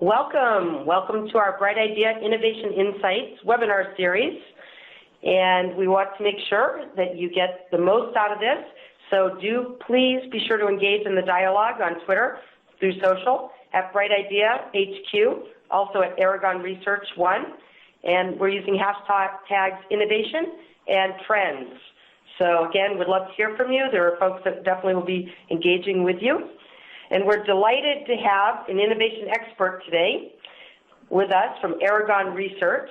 Welcome to our Bright Idea Innovation Insights webinar series. And we want to make sure that you get the most out of this. So do please be sure to engage in the dialogue on Twitter, through social, at Bright Idea HQ, also at Aragon Research 1. And we're using hashtags innovation and trends. So again, we'd love to hear from you. There are folks that definitely will be engaging with you. And we're delighted to have an innovation expert today with us from Aragon Research.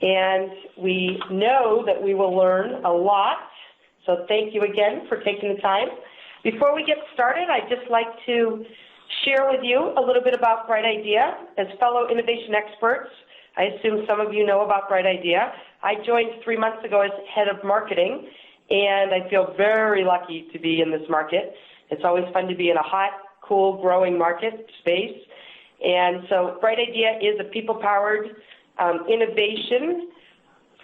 And we know that we will learn a lot. So thank you again for taking the time. Before we get started, I'd just like to share with you a little bit about Bright Idea. As fellow innovation experts, I assume some of you know about Bright Idea. I joined 3 months ago as head of marketing, and I feel very lucky to be in this market. It's always fun to be in a hot, cool, growing market space. And so Bright Idea is a people-powered innovation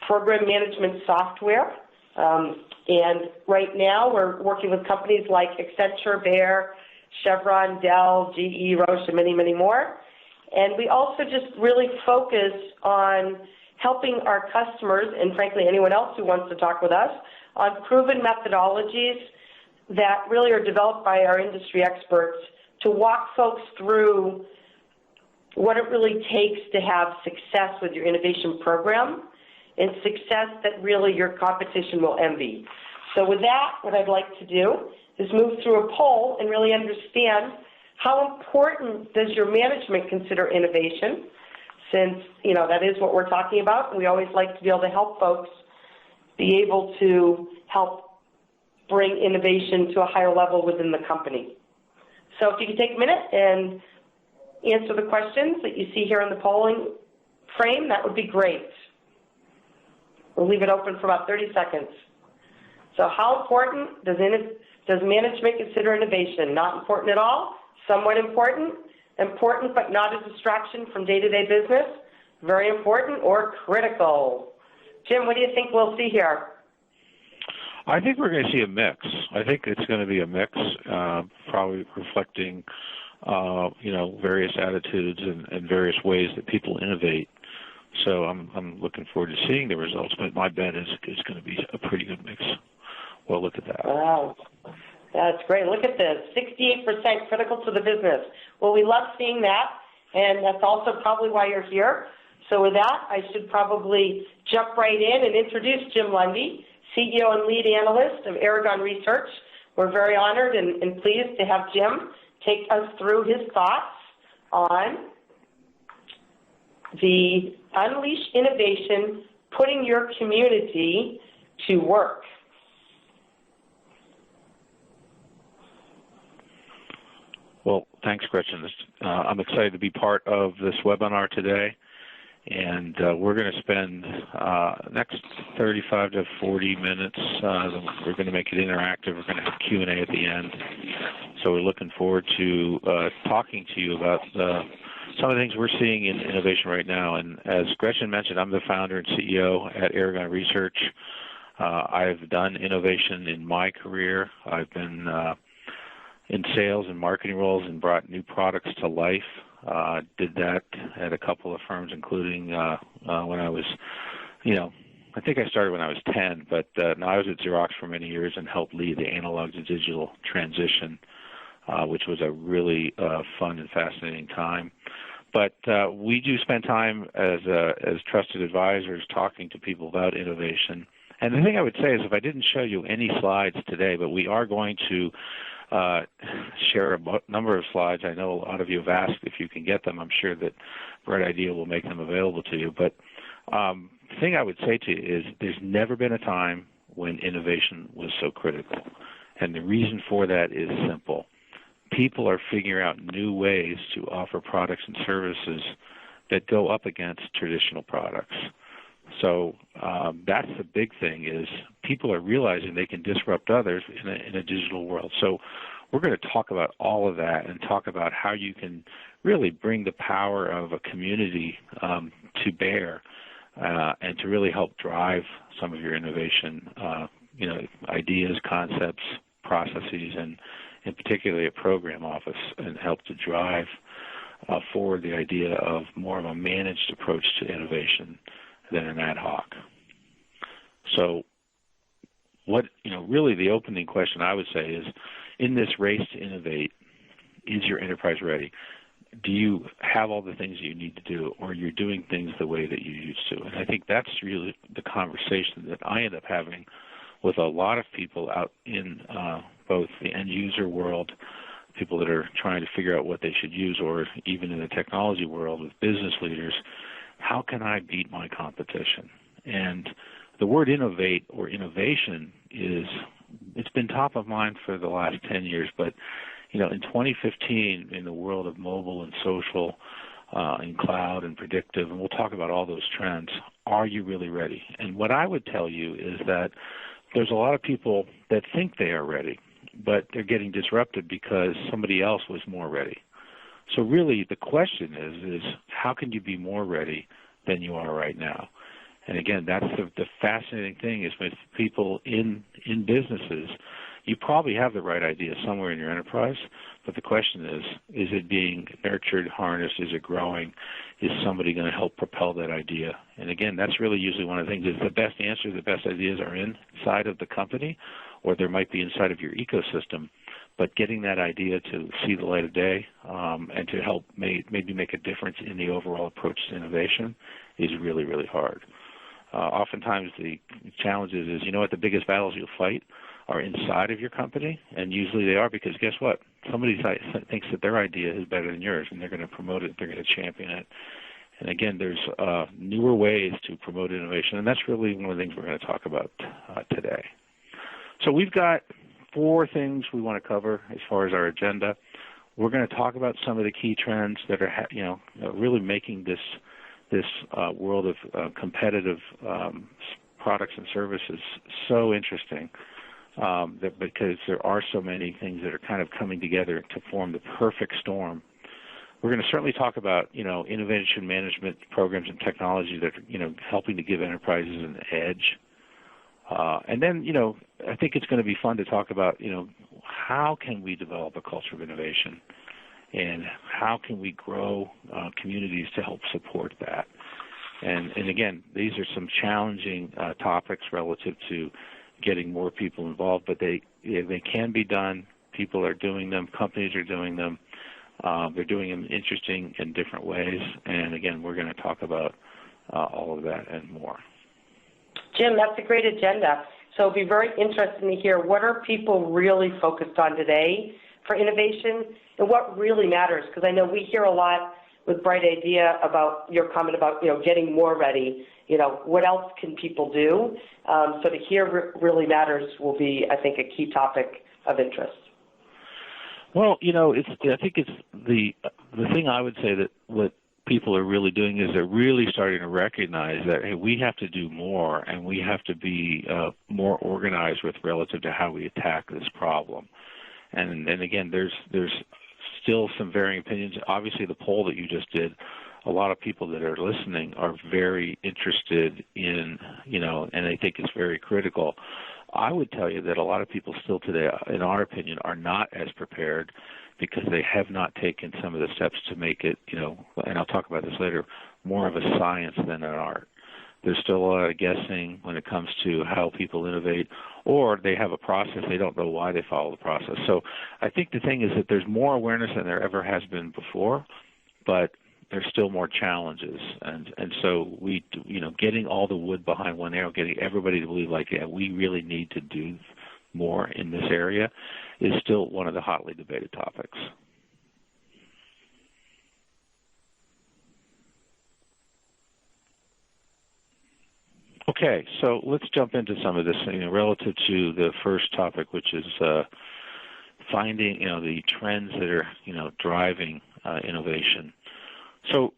program management software. And right now we're working with companies like Accenture, Bayer, Chevron, Dell, GE, Roche, and many, many more. And we also just really focus on helping our customers, and frankly anyone else who wants to talk with us, on proven methodologies that really are developed by our industry experts to walk folks through what it really takes to have success with your innovation program and success that really your competition will envy. So with that, what I'd like to do is move through a poll and really understand how important does your management consider innovation, since that is what we're talking about. We always like to be able to help folks be able to help bring innovation to a higher level within the company. So if you could take a minute and answer the questions that you see here in the polling frame, that would be great. We'll leave it open for about 30 seconds. So how important does management consider innovation? Not important at all, somewhat important, important but not a distraction from day-to-day business, very important, or critical. Jim, what do you think we'll see here? I think we're going to see a mix. I think it's going to be a mix, probably reflecting, various attitudes and various ways that people innovate. So I'm looking forward to seeing the results, but my bet is it's going to be a pretty good mix. Well, look at that. Wow. That's great. Look at this, 68% critical to the business. Well, we love seeing that, and that's also probably why you're here. So with that, I should probably jump right in and introduce Jim Lundy, CEO and lead analyst of Aragon Research. We're very honored and pleased to have Jim take us through his thoughts on the Unleash Innovation, putting your community to work. Well, thanks, Gretchen. I'm excited to be part of this webinar today. And we're going to spend next 35 to 40 minutes. We're going to make it interactive. We're going to have Q&A at the end. So we're looking forward to talking to you about some of the things we're seeing in innovation right now. And as Gretchen mentioned, I'm the founder and CEO at Aragon Research. I've done innovation in my career. I've been in sales and marketing roles and brought new products to life. Did that at a couple of firms, including when I was, I think I started when I was 10, but no, I was at Xerox for many years and helped lead the analog to digital transition, which was a really fun and fascinating time. But we do spend time as trusted advisors talking to people about innovation. And the thing I would say is if I didn't show you any slides today, but we are going to share a number of slides. I know a lot of you have asked if you can get them. I'm sure that Bright Idea will make them available to you. But the thing I would say to you is there's never been a time when innovation was so critical. And the reason for that is simple. People are figuring out new ways to offer products and services that go up against traditional products. So that's the big thing is people are realizing they can disrupt others in a digital world. So we're going to talk about all of that and talk about how you can really bring the power of a community to bear and to really help drive some of your innovation, ideas, concepts, processes, and particularly a program office, and help to drive forward the idea of more of a managed approach to innovation than an ad hoc. So really the opening question I would say is, in this race to innovate, is your enterprise ready? Do you have all the things that you need to do, or you're doing things the way that you used to? And I think that's really the conversation that I end up having with a lot of people out in both the end user world, people that are trying to figure out what they should use, or even in the technology world with business leaders. How can I beat my competition? And the word innovate or innovation it's been top of mind for the last 10 years, but in 2015, in the world of mobile and social and cloud and predictive, and we'll talk about all those trends, are you really ready? And what I would tell you is that there's a lot of people that think they are ready, but they're getting disrupted because somebody else was more ready. So really the question is how can you be more ready than you are right now? And again, that's the fascinating thing is with people in businesses, you probably have the right idea somewhere in your enterprise, but the question is it being nurtured, harnessed, is it growing? Is somebody going to help propel that idea? And again, that's really usually one of the things is the best answer, the best ideas are inside of the company, or there might be inside of your ecosystem, but getting that idea to see the light of day and to help maybe make a difference in the overall approach to innovation is really, really hard. Oftentimes the challenge is the biggest battles you'll fight are inside of your company, and usually they are because guess what? Somebody thinks that their idea is better than yours, and they're going to promote it, they're going to champion it. And again, there's newer ways to promote innovation, and that's really one of the things we're going to talk about today. So we've got 4 things we want to cover as far as our agenda. We're going to talk about some of the key trends that are really making this world of competitive products and services so interesting because there are so many things that are kind of coming together to form the perfect storm. We're going to certainly talk about innovation management programs and technology that are helping to give enterprises an edge. And then I think it's going to be fun to talk about how can we develop a culture of innovation. And how can we grow communities to help support that? And again, these are some challenging topics relative to getting more people involved, but they can be done. People are doing them. Companies are doing them. They're doing them interesting in different ways. And again, we're going to talk about all of that and more. Jim, that's a great agenda. So it'll be very interesting to hear what are people really focused on today for innovation and what really matters, because I know we hear a lot with Bright Idea about your comment about getting more ready. What else can people do? So to hear really matters will be, I think, a key topic of interest. Well, I think it's the thing I would say that what people are really doing is they're really starting to recognize that, hey, we have to do more and we have to be more organized with relative to how we attack this problem. And again, there's still some varying opinions. Obviously, the poll that you just did, a lot of people that are listening are very interested in, and I think it's very critical. I would tell you that a lot of people still today, in our opinion, are not as prepared because they have not taken some of the steps to make it, and I'll talk about this later, more of a science than an art. There's still a lot of guessing when it comes to how people innovate, or they have a process, they don't know why they follow the process. So I think the thing is that there's more awareness than there ever has been before, but there's still more challenges. And so we, getting all the wood behind one arrow, getting everybody to believe we really need to do more in this area is still one of the hotly debated topics. Okay, so let's jump into some of this, relative to the first topic, which is finding, the trends that are, driving innovation. So,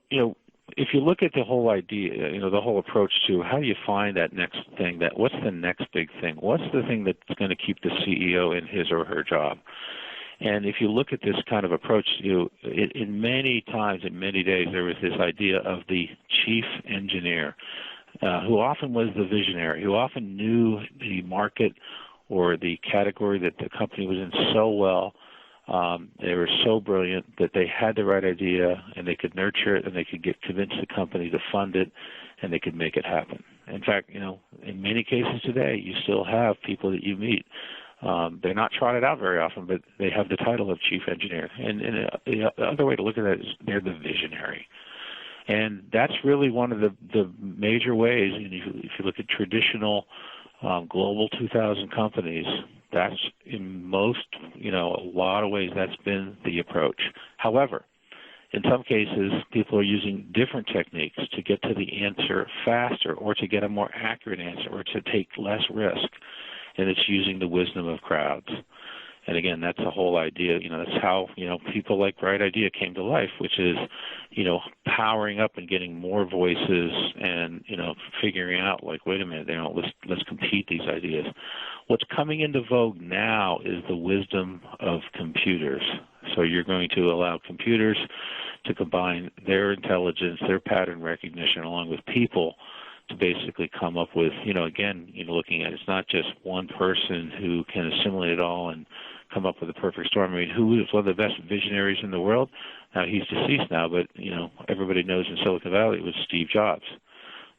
if you look at the whole idea, the whole approach to how do you find that next thing, what's the next big thing? What's the thing that's going to keep the CEO in his or her job? And if you look at this kind of approach, in many times, in many days, there was this idea of the chief engineer, who often was the visionary, who often knew the market or the category that the company was in so well They were so brilliant that they had the right idea, and they could nurture it, and they could convince the company to fund it, and they could make it happen. In fact, in many cases today, you still have people that you meet. They're not trotted out very often, but they have the title of chief engineer. And the other way to look at that is they're the visionary. And that's really one of the major ways. And if you look at traditional global 2000 companies, that's in most, a lot of ways that's been the approach. However, in some cases, people are using different techniques to get to the answer faster, or to get a more accurate answer, or to take less risk. And it's using the wisdom of crowds. And again, that's the whole idea. That's how, people like Bright Idea came to life, which is, powering up and getting more voices and, figuring out, like, wait a minute, let's compete these ideas. What's coming into vogue now is the wisdom of computers. So you're going to allow computers to combine their intelligence, their pattern recognition, along with people, to basically come up with, again, looking at it's not just one person who can assimilate it all and come up with a perfect storm. I mean, who is one of the best visionaries in the world? Now, he's deceased now, but, everybody knows in Silicon Valley it was Steve Jobs.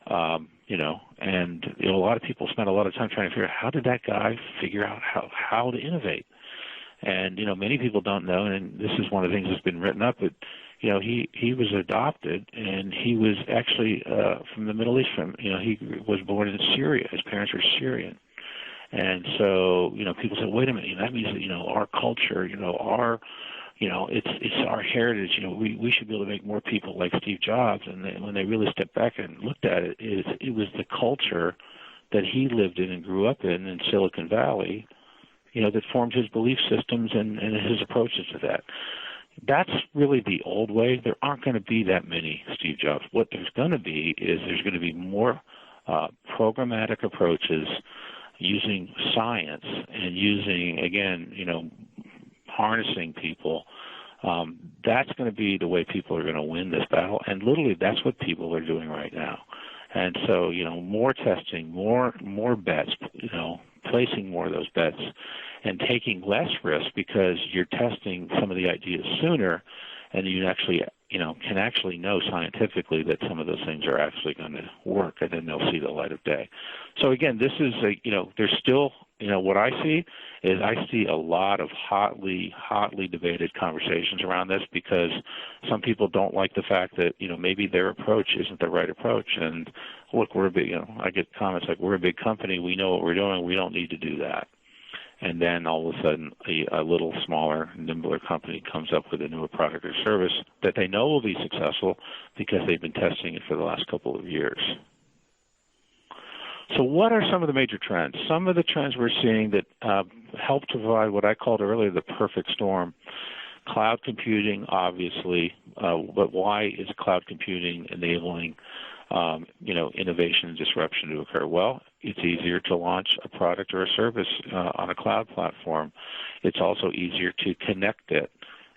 And a lot of people spend a lot of time trying to figure out how did that guy figure out how to innovate. And, many people don't know, and this is one of the things that's been written up, but he was adopted, and he was actually from the Middle East. He was born in Syria. His parents were Syrian. And so, people say, wait a minute, that means that, our culture, it's our heritage. We should be able to make more people like Steve Jobs. And then when they really stepped back and looked at it, it was the culture that he lived in and grew up in Silicon Valley, that formed his belief systems and his approaches to that. That's really the old way. There aren't going to be that many Steve Jobs. What there's going to be is there's going to be more programmatic approaches using science and using, again, harnessing people. That's going to be the way people are going to win this battle. And literally that's what people are doing right now. And so, more testing, more bets, placing more of those bets, and taking less risk because you're testing some of the ideas sooner, and you actually, can actually know scientifically that some of those things are actually going to work, and then they'll see the light of day. So again, this is there's still, what I see is I see a lot of hotly debated conversations around this because some people don't like the fact that, maybe their approach isn't the right approach. And look, we're a big, I get comments like, we're a big company, we know what we're doing, we don't need to do that. And then all of a sudden, a little smaller, nimbler company comes up with a newer product or service that they know will be successful because they've been testing it for the last couple of years. So what are some of the major trends? Some of the trends we're seeing that help to provide what I called earlier the perfect storm. Cloud computing, obviously, but why is cloud computing enabling innovation and disruption to occur? Well, it's easier to launch a product or a service on a cloud platform. It's also easier to connect it.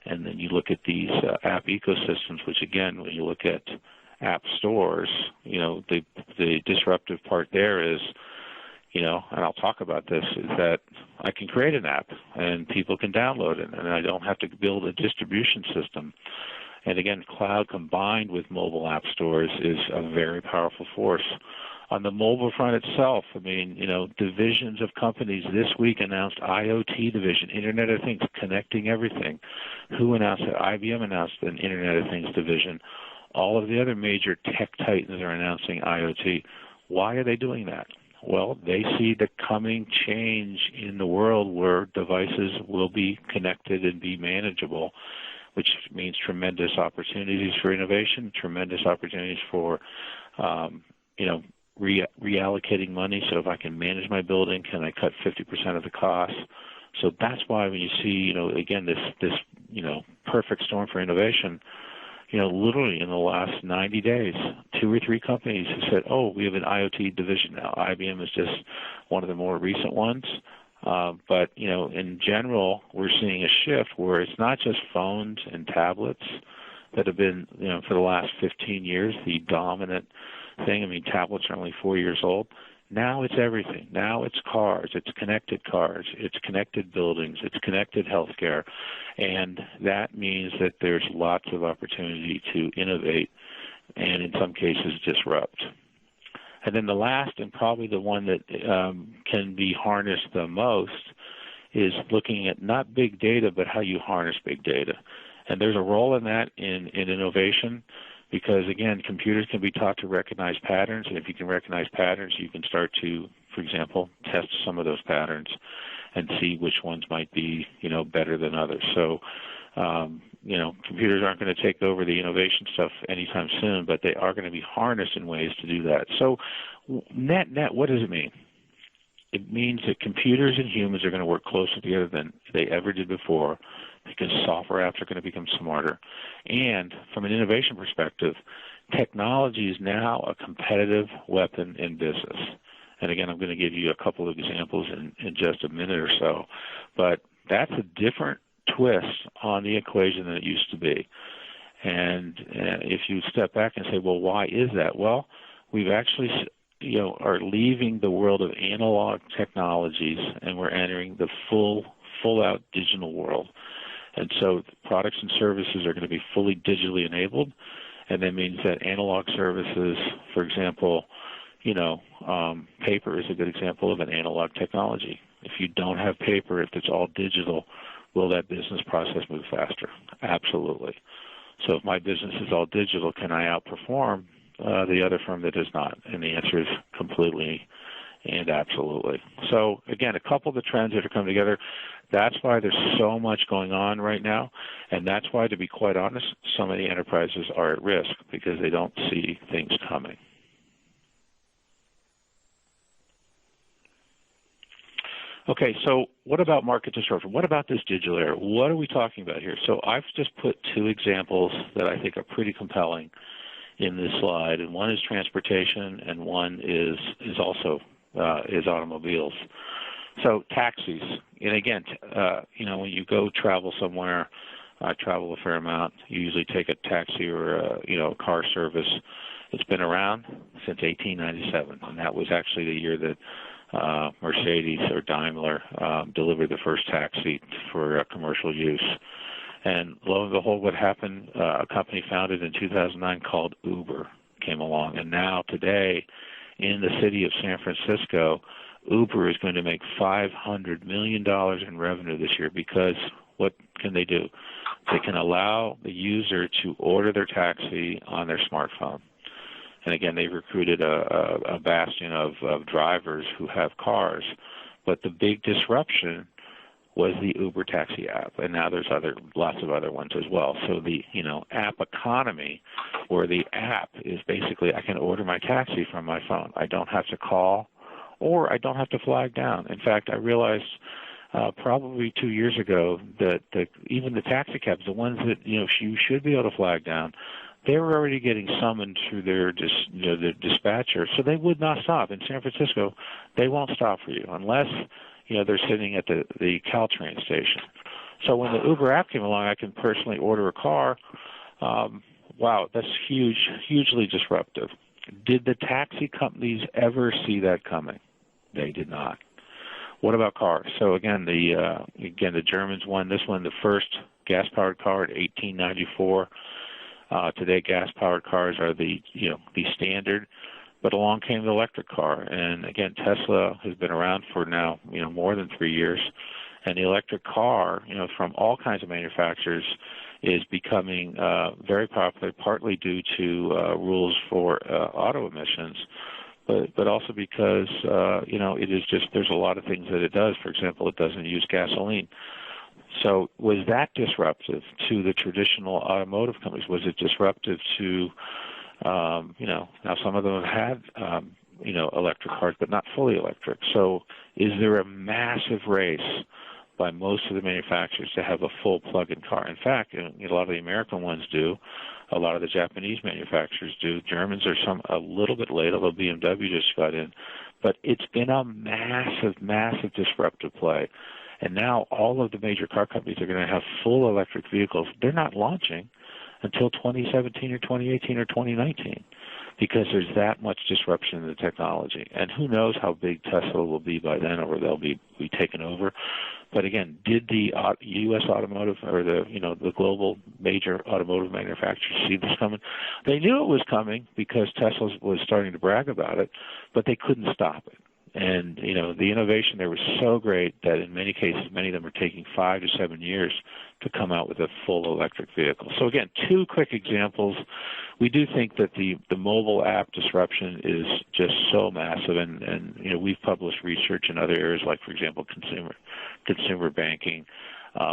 And then you look at these app ecosystems, which again, when you look at app stores, the disruptive part there is, and I'll talk about this, is that I can create an app and people can download it, and I don't have to build a distribution system. And again, cloud combined with mobile app stores is a very powerful force. On the mobile front itself, divisions of companies this week announced IoT division, Internet of Things, connecting everything. Who announced it? IBM announced an Internet of Things division. All of the other major tech titans are announcing IoT. Why are they doing that? Well, they see the coming change in the world where devices will be connected and be manageable, which means tremendous opportunities for innovation, tremendous opportunities for, reallocating money. So if I can manage my building, can I cut 50% of the cost? So that's why when you see, again, this perfect storm for innovation, literally in the last 90 days, 2 or 3 companies have said, oh, we have an IoT division now. IBM is just one of the more recent ones. But, in general, we're seeing a shift where it's not just phones and tablets that have been, for the last 15 years, the dominant thing. Tablets are only 4 years old. Now it's everything. Now it's cars, it's connected buildings, it's connected healthcare, and that means that there's lots of opportunity to innovate and in some cases disrupt. And then the last, and probably the one that can be harnessed the most, is looking at not big data, but how you harness big data. And there's a role in that in innovation, because, again, computers can be taught to recognize patterns, and if you can recognize patterns, you can start to, for example, test some of those patterns and see which ones might be, better than others. So, computers aren't going to take over the innovation stuff anytime soon, but they are going to be harnessed in ways to do that. So, net, what does it mean? It means that computers and humans are going to work closer together than they ever did before, because software apps are going to become smarter. And from an innovation perspective, technology is now a competitive weapon in business. And again, I'm going to give you a couple of examples in just a minute or so. But that's a different twist on the equation than it used to be. And if you step back and say, well, why is that? Well, we've actually are leaving the world of analog technologies, and we're entering the full-out digital world. And so products and services are going to be fully digitally enabled, and that means that analog services, for example, paper is a good example of an analog technology. If you don't have paper, if it's all digital, will that business process move faster? Absolutely. So if my business is all digital, can I outperform the other firm that is not? And the answer is completely and absolutely. So again, a couple of the trends that are coming together, that's why there's so much going on right now, and that's why, to be quite honest, so many enterprises are at risk because they don't see things coming. Okay, so what about market disruption? What about this digital era? What are we talking about here? So I've just put two examples that I think are pretty compelling in this slide, and one is transportation, and one is also automobiles. So taxis, and again, when you go travel somewhere, I travel a fair amount. You usually take a taxi or a car service. It's been around since 1897, and that was actually the year that Mercedes or Daimler delivered the first taxi for commercial use. And lo and behold, what happened, a company founded in 2009 called Uber came along. And now today, in the city of San Francisco, Uber is going to make $500 million in revenue this year, because what can they do? They can allow the user to order their taxi on their smartphone. And again, they've recruited a bastion of drivers who have cars. But the big disruption was the Uber taxi app, and now there's lots of other ones as well. So the app economy, where the app is basically I can order my taxi from my phone. I don't have to call, or I don't have to flag down. In fact, I realized probably 2 years ago that even the taxi cabs, the ones that you should be able to flag down, they were already getting summoned through their their dispatcher, so they would not stop. In San Francisco, they won't stop for you unless they're sitting at the Caltrain station. So when the Uber app came along, I can personally order a car. Wow, that's hugely disruptive. Did the taxi companies ever see that coming? They did not. What about cars? So again, the Germans won this one, the first gas-powered car in 1894. Today, gas-powered cars are the standard. But along came the electric car, and again, Tesla has been around for now, more than 3 years, and the electric car, from all kinds of manufacturers, is becoming very popular, partly due to rules for auto emissions, but also because it is just there's a lot of things that it does. For example, it doesn't use gasoline. So was that disruptive to the traditional automotive companies? Was it disruptive to now some of them have had, electric cars, but not fully electric. So is there a massive race by most of the manufacturers to have a full plug-in car? In fact, a lot of the American ones do. A lot of the Japanese manufacturers do. Germans are a little bit late, although BMW just got in. But it's been a massive disruptive play. And now all of the major car companies are going to have full electric vehicles. They're not launching until 2017 or 2018 or 2019. because there's that much disruption in the technology. And who knows how big Tesla will be by then, or they'll be taken over. But again, did the U.S. automotive or the global major automotive manufacturers see this coming? They knew it was coming because Tesla was starting to brag about it, but they couldn't stop it. And the innovation there was so great that in many cases, many of them are taking 5 to 7 years to come out with a full electric vehicle. So again, 2 quick examples. We do think that the mobile app disruption is just so massive, and we've published research in other areas, like for example, consumer banking,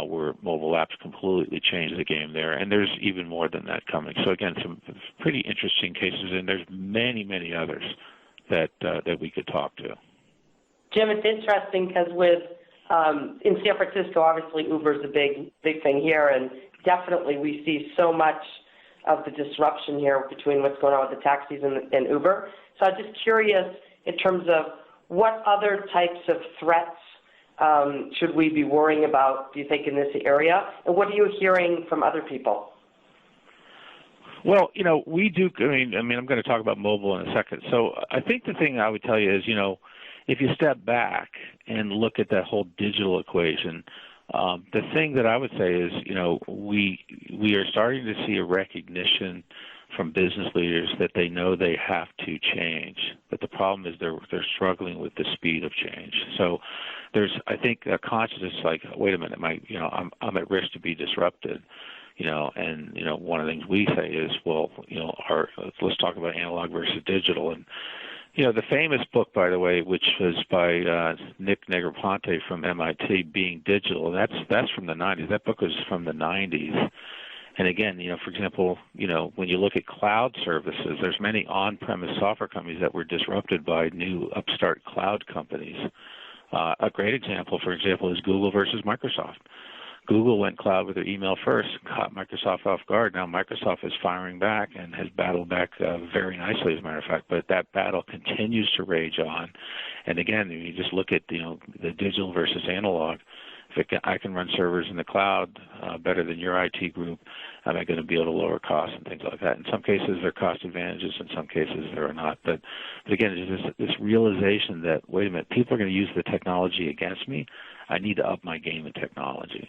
where mobile apps completely change the game there, and there's even more than that coming. So again, some pretty interesting cases, and there's many, many others that we could talk to. Jim, it's interesting because in San Francisco, obviously Uber's a big thing here, and definitely we see so much of the disruption here between what's going on with the taxis and Uber. So I'm just curious in terms of what other types of threats should we be worrying about, do you think, in this area? And what are you hearing from other people? Well, we do. I mean, I'm going to talk about mobile in a second. So I think the thing I would tell you is, if you step back and look at that whole digital equation, the thing that I would say is, we are starting to see a recognition from business leaders that they know they have to change. But the problem is they're struggling with the speed of change. So there's, I think, a consciousness like, wait a minute, I'm at risk to be disrupted. One of the things we say is, well, let's talk about analog versus digital. And, the famous book, by the way, which was by Nick Negroponte from MIT, Being Digital, that's from the 90s. That book was from the 90s. And again, for example, when you look at cloud services, there's many on-premise software companies that were disrupted by new upstart cloud companies. A great example, for example, is Google versus Microsoft. Google went cloud with their email first, caught Microsoft off guard. Now Microsoft is firing back and has battled back very nicely, as a matter of fact. But that battle continues to rage on. And again, you just look at the digital versus analog. If I can run servers in the cloud better than your IT group, am I going to be able to lower costs and things like that? In some cases, there are cost advantages. In some cases, there are not. But again, it's this realization that, wait a minute, people are going to use the technology against me. I need to up my game in technology.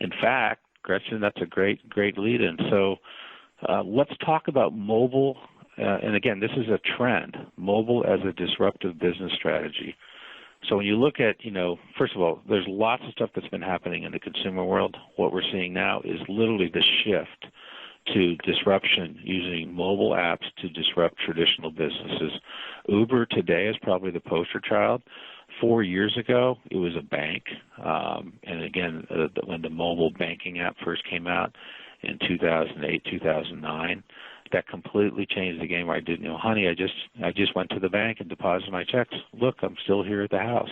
In fact, Gretchen, that's a great lead-in. So let's talk about mobile. And again, this is a trend, mobile as a disruptive business strategy. So when you look at, first of all, there's lots of stuff that's been happening in the consumer world. What we're seeing now is literally the shift to disruption using mobile apps to disrupt traditional businesses. Uber today is probably the poster child. 4 years ago, it was a bank. And again, when the mobile banking app first came out in 2008, 2009, that completely changed the game. Where I didn't know, honey, I just went to the bank and deposited my checks. Look, I'm still here at the house.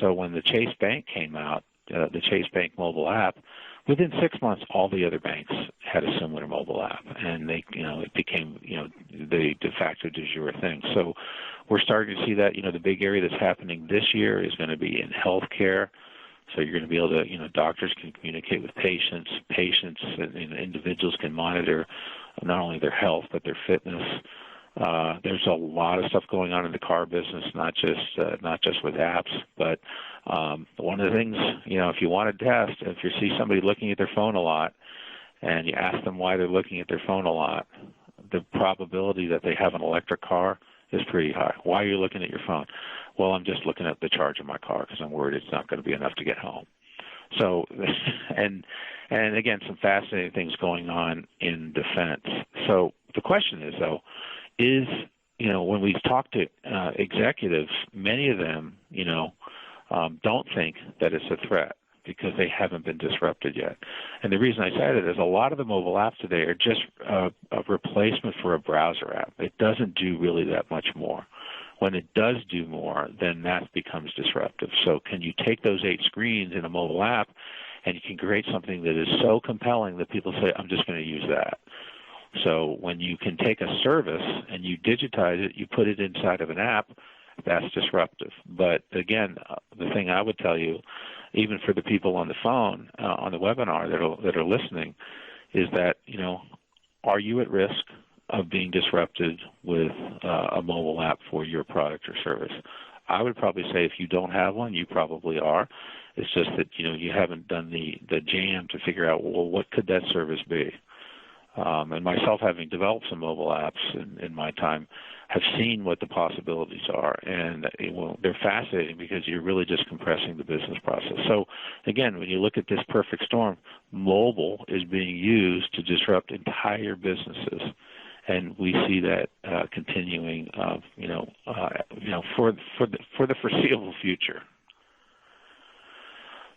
So when the Chase Bank came out, the Chase Bank mobile app, within 6 months, all the other banks had a similar mobile app, and it became, the de facto du jour thing. So we're starting to see that, the big area that's happening this year is going to be in healthcare. So you're going to be able to, doctors can communicate with patients and individuals can monitor not only their health but their fitness. There's a lot of stuff going on in the car business, not just with apps, but one of the things, if you want to test, if you see somebody looking at their phone a lot and you ask them why they're looking at their phone a lot, the probability that they have an electric car is pretty high. Why are you looking at your phone? Well, I'm just looking at the charge of my car because I'm worried it's not going to be enough to get home. So, and again, some fascinating things going on in defense. So the question is, though, when we talk to executives, many of them, don't think that it's a threat because they haven't been disrupted yet. And the reason I say that is a lot of the mobile apps today are just a replacement for a browser app. It doesn't do really that much more. When it does do more, then that becomes disruptive. So can you take those 8 screens in a mobile app and you can create something that is so compelling that people say, I'm just going to use that. So when you can take a service and you digitize it, you put it inside of an app, that's disruptive. But again, the thing I would tell you, even for the people on the phone, on the webinar that are listening, is that, are you at risk of being disrupted with a mobile app for your product or service? I would probably say if you don't have one, you probably are. It's just that you haven't done the jam to figure out, well, what could that service be? And myself, having developed some mobile apps in my time, have seen what the possibilities are, and they're fascinating because you're really just compressing the business process. So, again, when you look at this perfect storm, mobile is being used to disrupt entire businesses, and we see that continuing, for the foreseeable future.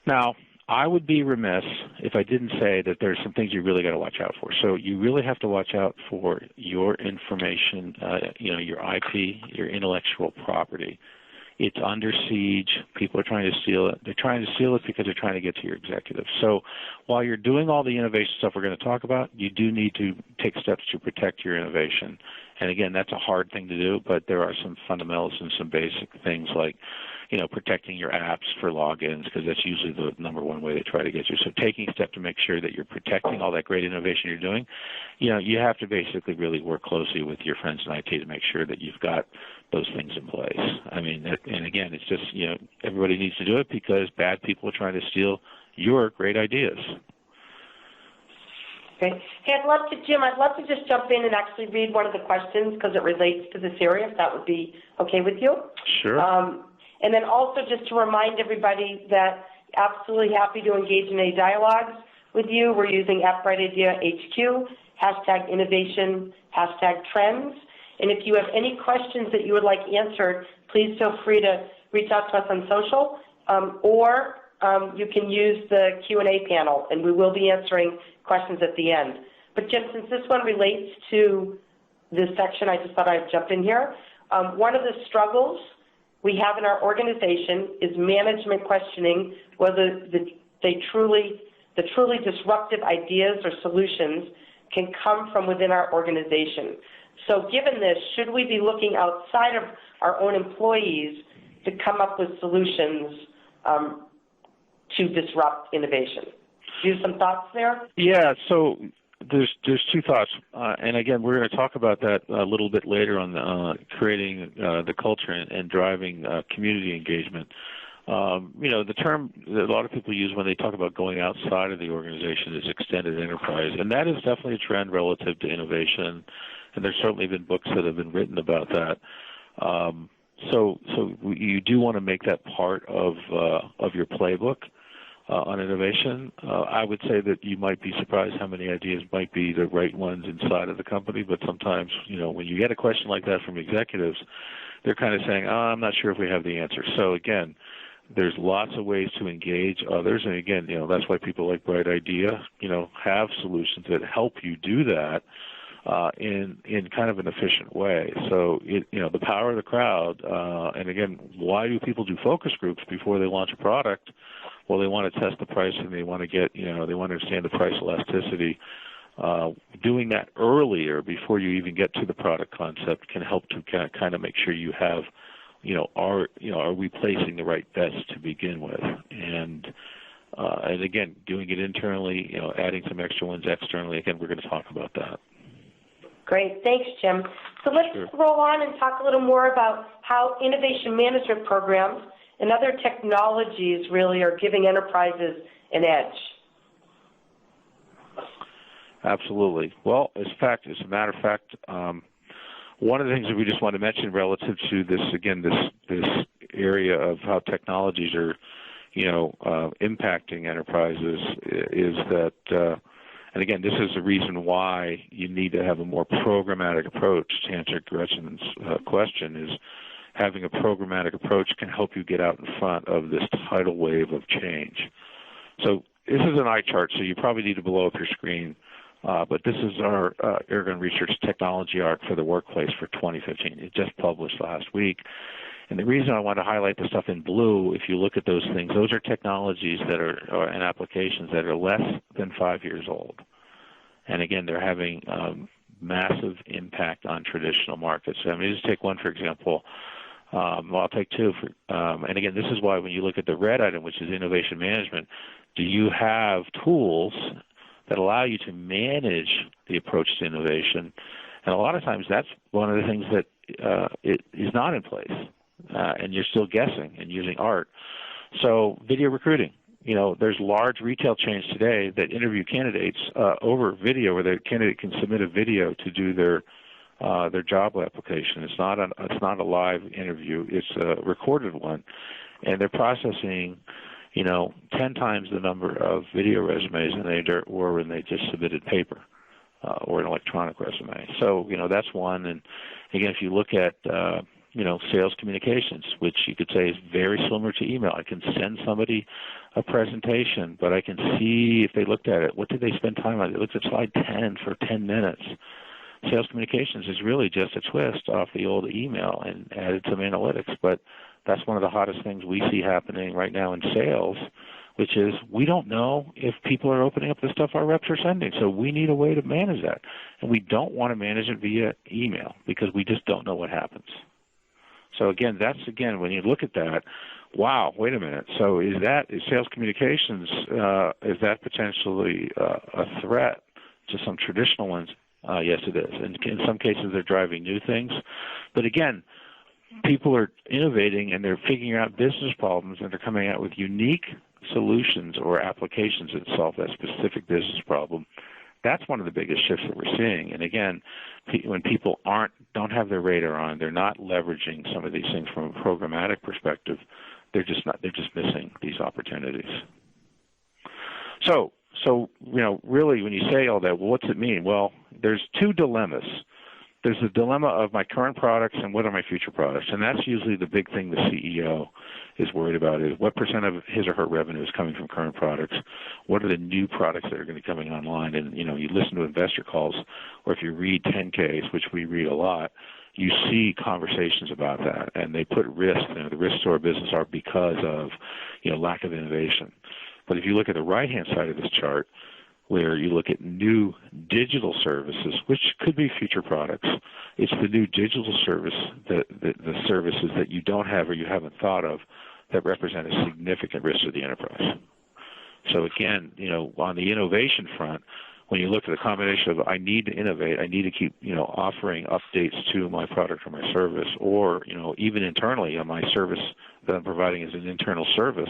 Now, I would be remiss if I didn't say that there's some things you really got to watch out for. So you really have to watch out for your information, your IP, your intellectual property. It's under siege. People are trying to steal it. They're trying to steal it because they're trying to get to your executives. So while you're doing all the innovation stuff we're going to talk about, you do need to take steps to protect your innovation. And again, that's a hard thing to do, but there are some fundamentals and some basic things like, protecting your apps for logins, because that's usually the number one way they try to get you. So taking a step to make sure that you're protecting all that great innovation you're doing, you have to basically really work closely with your friends in IT to make sure that you've got those things in place. I mean, and again, it's just, everybody needs to do it because bad people are trying to steal your great ideas. Okay. Hey, Jim, I'd love to just jump in and actually read one of the questions because it relates to this area, if that would be okay with you. Sure. And then also just to remind everybody that absolutely happy to engage in any dialogues with you. We're using @BrightIdeaHQ, #innovation, #trends. And if you have any questions that you would like answered, please feel free to reach out to us on social, or you can use the Q&A panel, and we will be answering questions at the end. But Jim, since this one relates to this section, I just thought I'd jump in here. One of the struggles we have in our organization is management questioning whether the truly disruptive ideas or solutions can come from within our organization. So given this, should we be looking outside of our own employees to come up with solutions to disrupt innovation? Do you have some thoughts there? Yeah, so there's two thoughts, and again, we're going to talk about that a little bit later on creating the culture and driving community engagement. The term that a lot of people use when they talk about going outside of the organization is extended enterprise, and that is definitely a trend relative to innovation, and there's certainly been books that have been written about that. So you do want to make that part of your playbook on innovation. I would say that you might be surprised how many ideas might be the right ones inside of the company, but sometimes, when you get a question like that from executives, they're kind of saying, I'm not sure if we have the answer. So again, there's lots of ways to engage others, and again, that's why people like Bright Idea, have solutions that help you do that in kind of an efficient way. So, the power of the crowd, and again, why do people do focus groups before they launch a product? Well, they want to test the price, and they want to get, they want to understand the price elasticity. Doing that earlier before you even get to the product concept can help to kind of make sure you have, are we placing the right bets to begin with? And again, doing it internally, adding some extra ones externally. Again, we're going to talk about that. Great. Thanks, Jim. So let's roll on and talk a little more about how innovation management programs and other technologies really are giving enterprises an edge. Absolutely. Well, as a matter of fact, one of the things that we just want to mention relative to this, again, this area of how technologies are, impacting enterprises is that, and again, this is the reason why you need to have a more programmatic approach to answer Gretchen's question is having a programmatic approach can help you get out in front of this tidal wave of change. So this is an eye chart, so you probably need to blow up your screen, but this is our Aragon Research Technology Arc for the Workplace for 2015. It just published last week. And the reason I want to highlight the stuff in blue, if you look at those things, those are technologies that are and applications that are less than 5 years old. And again, they're having massive impact on traditional markets. So, just take one, for example. I'll take two. And again, this is why when you look at the red item, which is innovation management, do you have tools that allow you to manage the approach to innovation. And a lot of times that's one of the things that it is not in place, and you're still guessing and using art. So video recruiting. There's large retail chains today that interview candidates over video, where the candidate can submit a video to do their job application. It's not a live interview. It's a recorded one, and they're processing 10 times the number of video resumes than they were when they just submitted paper or an electronic resume. So that's one. And again, if you look at sales communications, which you could say is very similar to email. I can send somebody a presentation, but I can see if they looked at it. What did they spend time on? They looked at slide 10 for 10 minutes. Sales communications is really just a twist off the old email and added some analytics. But that's one of the hottest things we see happening right now in sales, which is we don't know if people are opening up the stuff our reps are sending. So we need a way to manage that. And we don't want to manage it via email because we just don't know what happens. So again, when you look at that, wow, wait a minute. So is sales communications, is that potentially a threat to some traditional ones? Yes, it is. And in some cases, they're driving new things. But again, people are innovating and they're figuring out business problems and they're coming out with unique solutions or applications that solve that specific business problem. That's one of the biggest shifts that we're seeing. And again, when people don't have their radar on, they're not leveraging some of these things from a programmatic perspective. They're just missing these opportunities. So really, when you say all that, well, what's it mean? Well, there's two dilemmas. There's the dilemma of my current products and what are my future products, and that's usually the big thing the CEO is worried about is what % of his or her revenue is coming from current products, what are the new products that are going to be coming online, and you listen to investor calls, or if you read 10Ks, which we read a lot, you see conversations about that, and they put risk, the risks to our business are because of lack of innovation. But if you look at the right-hand side of this chart, where you look at new digital services, which could be future products. It's the new digital service, the services that you don't have or you haven't thought of that represent a significant risk to the enterprise. So again, on the innovation front, when you look at the combination of I need to innovate, I need to keep, offering updates to my product or my service, or, even internally on my service that I'm providing as an internal service,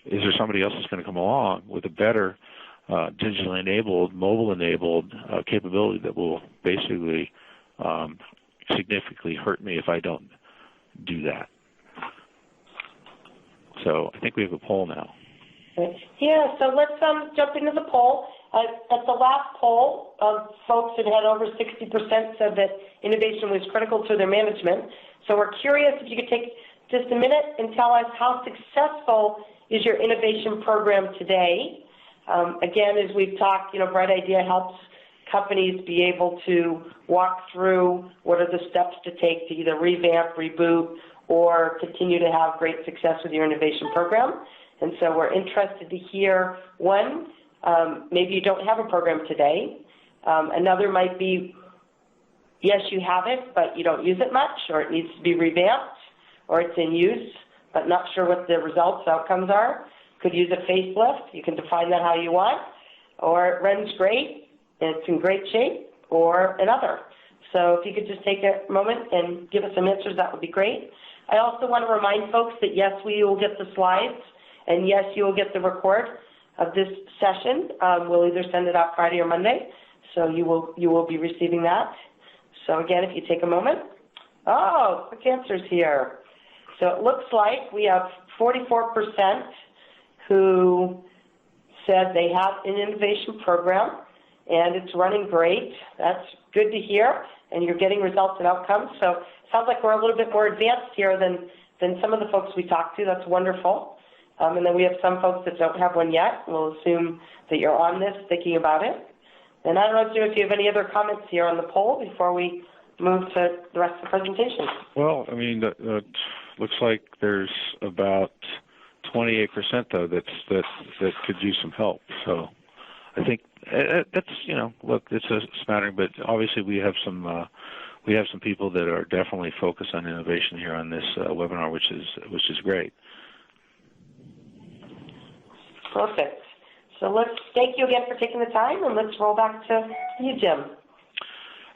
is there somebody else that's going to come along with a better digitally enabled, mobile enabled capability that will basically significantly hurt me if I don't do that? So I think we have a poll now. Yeah, so let's jump into the poll. At the last poll, folks that had over 60% said that innovation was critical to their management. So we're curious if you could take just a minute and tell us how successful is your innovation program today. Again, as we've talked, Bright Idea helps companies be able to walk through what are the steps to take to either revamp, reboot, or continue to have great success with your innovation program. And so we're interested to hear, one, maybe you don't have a program today. Another might be, yes, you have it, but you don't use it much, or it needs to be revamped, or it's in use, but not sure what the outcomes are. Could use a facelift. You can define that how you want. Or it runs great, and it's in great shape, or another. So if you could just take a moment and give us some answers, that would be great. I also want to remind folks that, yes, we will get the slides, and yes, you will get the record of this session. We'll either send it out Friday or Monday, so you will be receiving that. So again, if you take a moment. Oh, quick answers here. So it looks like we have 44% who said they have an innovation program and it's running great. That's good to hear, and you're getting results and outcomes. So it sounds like we're a little bit more advanced here than some of the folks we talked to. That's wonderful. And then we have some folks that don't have one yet. We'll assume that you're on this, thinking about it. And I don't know, Jim, if you have any other comments here on the poll before we move to the rest of the presentation. Well, I mean, looks like there's about 28% though that could use some help. So I think that's look, it's a smattering, but obviously we have some people that are definitely focused on innovation here on this webinar, which is great. Perfect. So let's thank you again for taking the time, and let's roll back to you, Jim.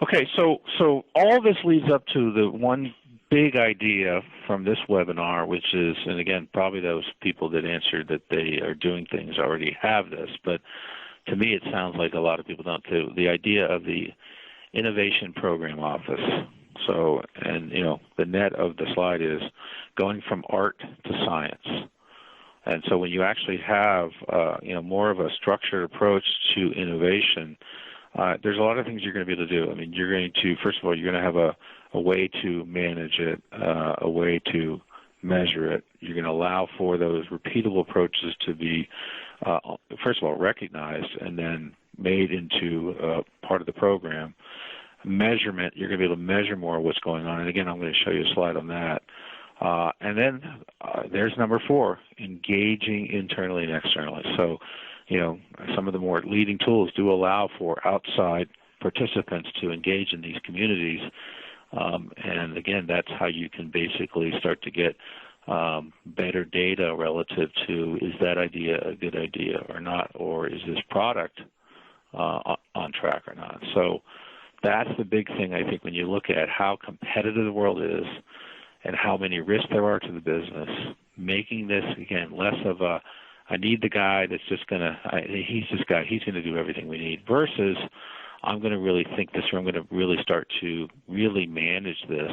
Okay, so all this leads up to the one big idea from this webinar, which is, and again, probably those people that answered that they are doing things already have this, but to me it sounds like a lot of people don't too. The idea of the Innovation Program Office. So, and the net of the slide is going from art to science. And so when you actually have, more of a structured approach to innovation, there's a lot of things you're going to be able to do. I mean, you're going to, first of all, you're going to have a way to manage it, a way to measure it. You're going to allow for those repeatable approaches to be, first of all, recognized and then made into part of the program. Measurement, you're going to be able to measure more of what's going on. And again, I'm going to show you a slide on that. And then there's number 4, engaging internally and externally. So, some of the more leading tools do allow for outside participants to engage in these communities. And again, that's how you can basically start to get better data relative to, is that idea a good idea or not, or is this product on track or not. So that's the big thing, I think, when you look at how competitive the world is and how many risks there are to the business, making this, again, less of a, I need the guy that's just going to, he's this guy, he's going to do everything we need, versus I'm going to really think this through, I'm going to really start to really manage this.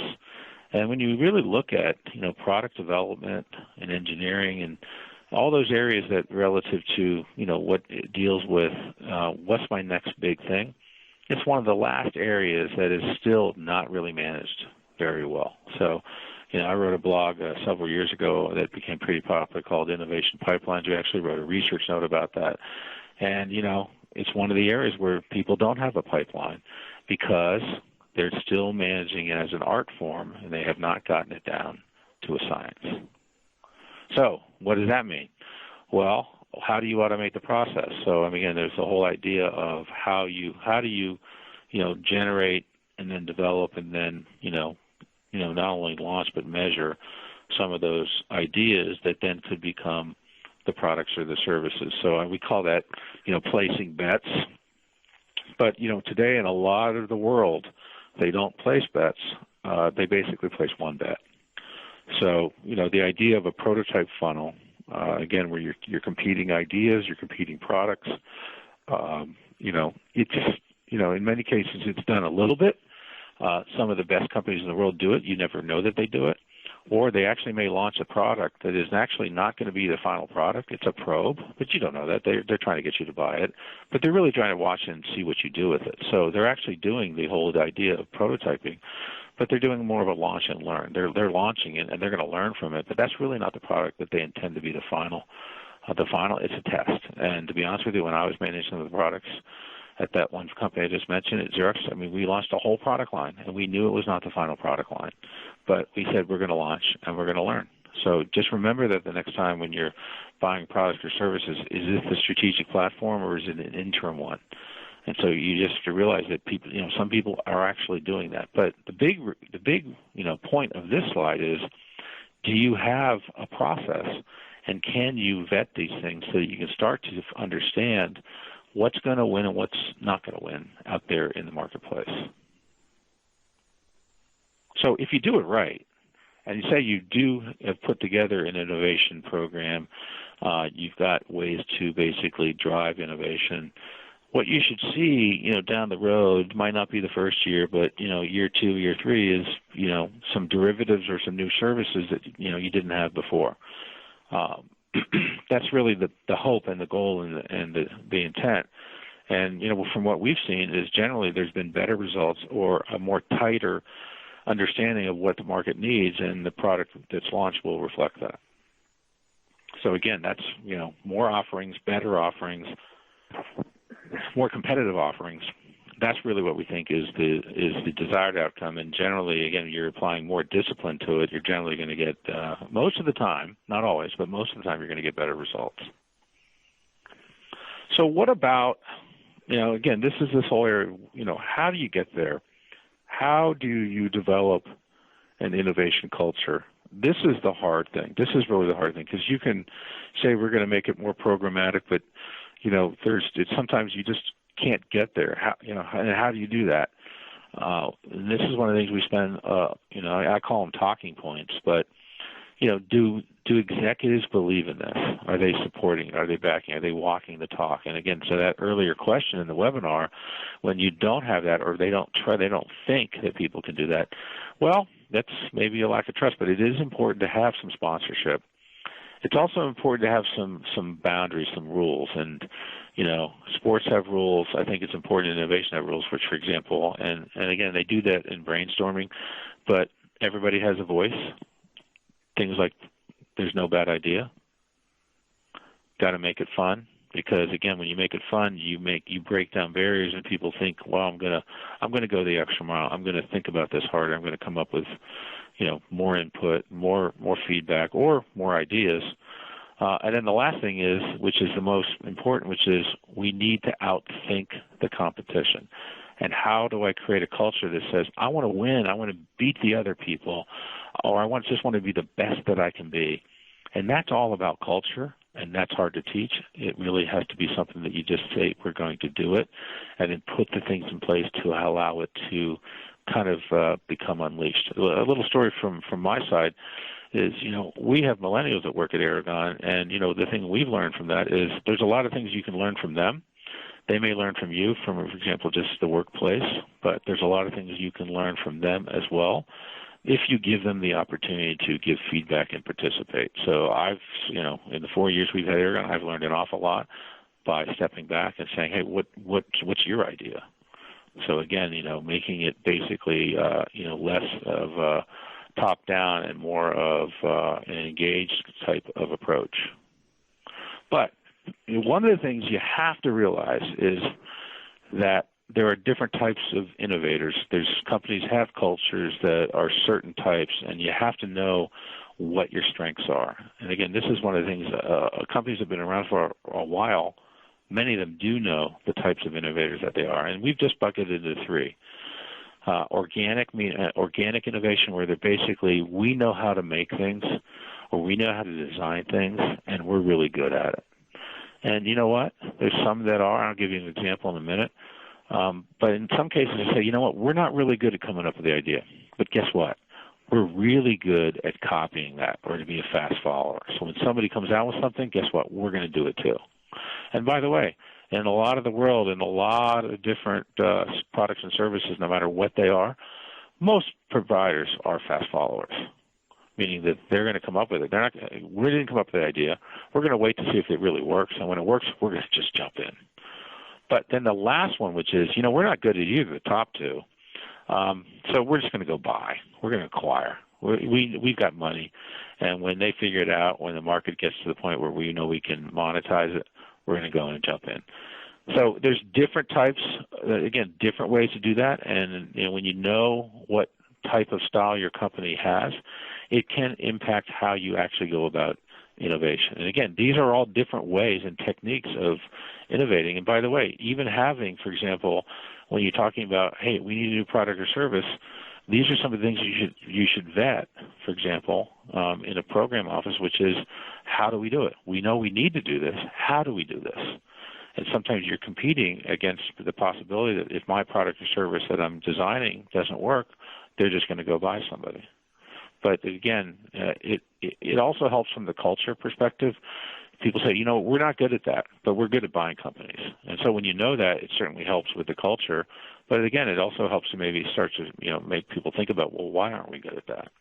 And when you really look at, product development and engineering and all those areas that relative to, what it deals with, what's my next big thing, it's one of the last areas that is still not really managed very well. So, I wrote a blog several years ago that became pretty popular called Innovation Pipelines. We actually wrote a research note about that. And, it's one of the areas where people don't have a pipeline because they're still managing it as an art form and they have not gotten it down to a science. So what does that mean? Well, how do you automate the process? So, again, there's the whole idea of how do you generate and then develop and then, not only launch but measure some of those ideas that then could become the products or the services. So we call that, placing bets. But, today in a lot of the world, they don't place bets. They basically place one bet. So, the idea of a prototype funnel, again, where you're competing ideas, you're competing products, it's, in many cases it's done a little bit. Some of the best companies in the world do it. You never know that they do it. Or they actually may launch a product that is actually not going to be the final product. It's a probe, but you don't know that. They're trying to get you to buy it. But they're really trying to watch and see what you do with it. So they're actually doing the whole idea of prototyping, but they're doing more of a launch and learn. They're launching it, and they're going to learn from it, but that's really not the product that they intend to be the final. It's a test. And to be honest with you, when I was managing the products at that one company I just mentioned at Xerox, we launched a whole product line, and we knew it was not the final product line. But we said we're going to launch, and we're going to learn. So just remember that the next time when you're buying products or services, is this the strategic platform or is it an interim one? And so you just have to realize that people, some people are actually doing that. But the big point of this slide is, do you have a process, and can you vet these things so that you can start to understand what's going to win and what's not going to win out there in the marketplace? So if you do it right, and you say you do have put together an innovation program, you've got ways to basically drive innovation. What you should see, down the road might not be the first year, but year 2, year 3 is some derivatives or some new services that you didn't have before. That's really the hope and the goal and the intent. And from what we've seen is generally there's been better results or a more tighter understanding of what the market needs, and the product that's launched will reflect that. So again, that's more offerings, better offerings, more competitive offerings. That's really what we think is the desired outcome. And generally, again, you're applying more discipline to it. You're generally going to get most of the time, not always, but most of the time, you're going to get better results. So what about again, this is this whole area. How do you get there? How do you develop an innovation culture? This is the hard thing. This is really the hard thing, because you can say we're going to make it more programmatic, but sometimes you just can't get there. How do you do that? And this is one of the things we spend, I call them talking points, but, do executives believe in this? Are they supporting it? Are they backing? Are they walking the talk? And again, so that earlier question in the webinar, when you don't have that or they don't think that people can do that, well, that's maybe a lack of trust, but it is important to have some sponsorship. It's also important to have some boundaries, some rules, and sports have rules. I think it's important in innovation to have rules, which, for example, and again, they do that in brainstorming, but everybody has a voice. Things like there's no bad idea. Got to make it fun, because again, when you make it fun, you break down barriers, and people think, well, I'm gonna go the extra mile. I'm gonna think about this harder. I'm gonna come up with more input, more feedback, or more ideas. And then the last thing is, which is the most important, which is we need to outthink the competition. And how do I create a culture that says, I want to win, I want to beat the other people, or I just want to be the best that I can be? And that's all about culture, and that's hard to teach. It really has to be something that you just say, we're going to do it, and then put the things in place to allow it to kind of become unleashed. A little story from my side is, we have millennials that work at Aragon, and, the thing we've learned from that is there's a lot of things you can learn from them. They may learn from you, for example, just the workplace, but there's a lot of things you can learn from them as well if you give them the opportunity to give feedback and participate. So I've, in the 4 years we've had Aragon, I've learned an awful lot by stepping back and saying, hey, what's your idea? So again, making it basically, less of top-down and more of an engaged type of approach. But one of the things you have to realize is that there are different types of innovators. There's companies have cultures that are certain types, and you have to know what your strengths are. And again, this is one of the things, companies have been around for a while. Many of them do know the types of innovators that they are, and we've just bucketed into three. Organic innovation, where they're basically, we know how to make things, or we know how to design things, and we're really good at it. And you know what? There's some that are. I'll give you an example in a minute. But in some cases, they say, you know what? We're not really good at coming up with the idea. But guess what? We're really good at copying that, or to be a fast follower. So when somebody comes out with something, guess what? We're going to do it too. And by the way, in a lot of the world, in a lot of different products and services, no matter what they are, most providers are fast followers, meaning that they're going to come up with it. We didn't come up with the idea. We're going to wait to see if it really works, and when it works, we're going to just jump in. But then the last one, which is, we're not good at either, the top two, so we're just going to go buy. We're going to acquire. We've got money, and when they figure it out, when the market gets to the point where we know we can monetize it, we're going to go in and jump in. So there's different types, again, different ways to do that, and when you know what type of style your company has, it can impact how you actually go about innovation. And again, these are all different ways and techniques of innovating. And by the way, even having, for example, when you're talking about, hey, we need a new product or service, these are some of the things you should vet, for example, in a program office, which is, how do we do it? We know we need to do this. How do we do this? And sometimes you're competing against the possibility that if my product or service that I'm designing doesn't work, they're just going to go buy somebody. But again, it also helps from the culture perspective. People say, we're not good at that, but we're good at buying companies. And so when you know that, it certainly helps with the culture. But again, it also helps to maybe start to, make people think about, well, why aren't we good at that?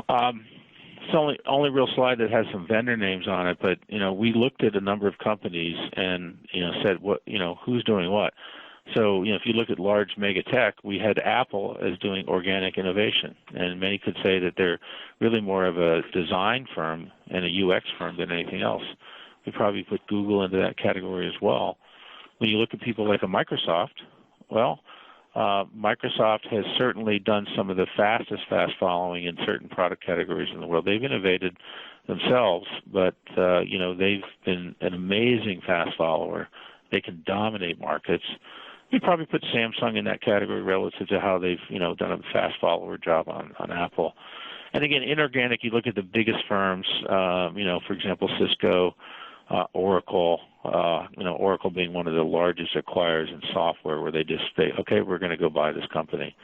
It's the only real slide that has some vendor names on it, but, we looked at a number of companies and, said, what, who's doing what? So, if you look at large mega tech, we had Apple as doing organic innovation, and many could say that they're really more of a design firm and a UX firm than anything else. We probably put Google into that category as well. When you look at people like a Microsoft, well, Microsoft has certainly done some of the fastest fast following in certain product categories in the world. They've innovated themselves, but, they've been an amazing fast follower. They can dominate markets. You'd probably put Samsung in that category relative to how they've, done a fast follower job on Apple. And again, inorganic, you look at the biggest firms, for example, Cisco, Oracle, Oracle being one of the largest acquirers in software, where they just say, okay, we're going to go buy this company.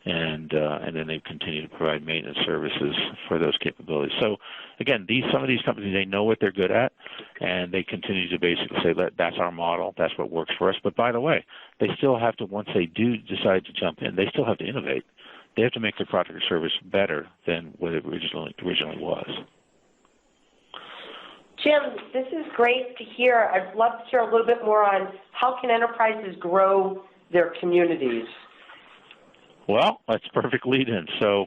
And then they continue to provide maintenance services for those capabilities. So again, some of these companies, they know what they're good at, and they continue to basically say that's our model, that's what works for us. But by the way, they still have to, once they do decide to jump in, they still have to innovate. They have to make their product or service better than what it originally was. Jim, this is great to hear. I'd love to hear a little bit more on how can enterprises grow their communities. Well, that's a perfect lead-in. So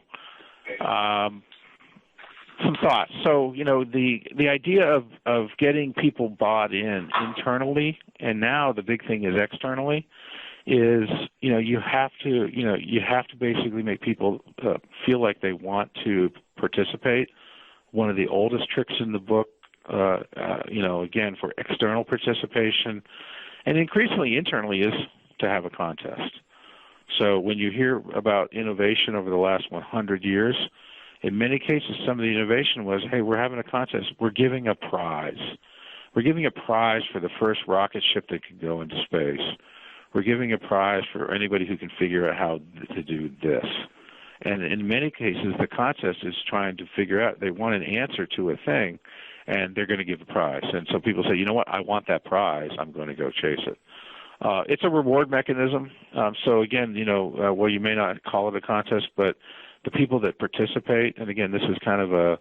some thoughts. So, the idea of getting people bought in internally, and now the big thing is externally, is, you have to basically make people feel like they want to participate. One of the oldest tricks in the book, again, for external participation, and increasingly internally, is to have a contest. So when you hear about innovation over the last 100 years, in many cases, some of the innovation was, hey, we're having a contest. We're giving a prize. We're giving a prize for the first rocket ship that can go into space. We're giving a prize for anybody who can figure out how to do this. And in many cases, the contest is trying to figure out, they want an answer to a thing, and they're going to give a prize. And so people say, you know what, I want that prize. I'm going to go chase it. It's a reward mechanism. So again, well, you may not call it a contest, but the people that participate, and again, this is kind of a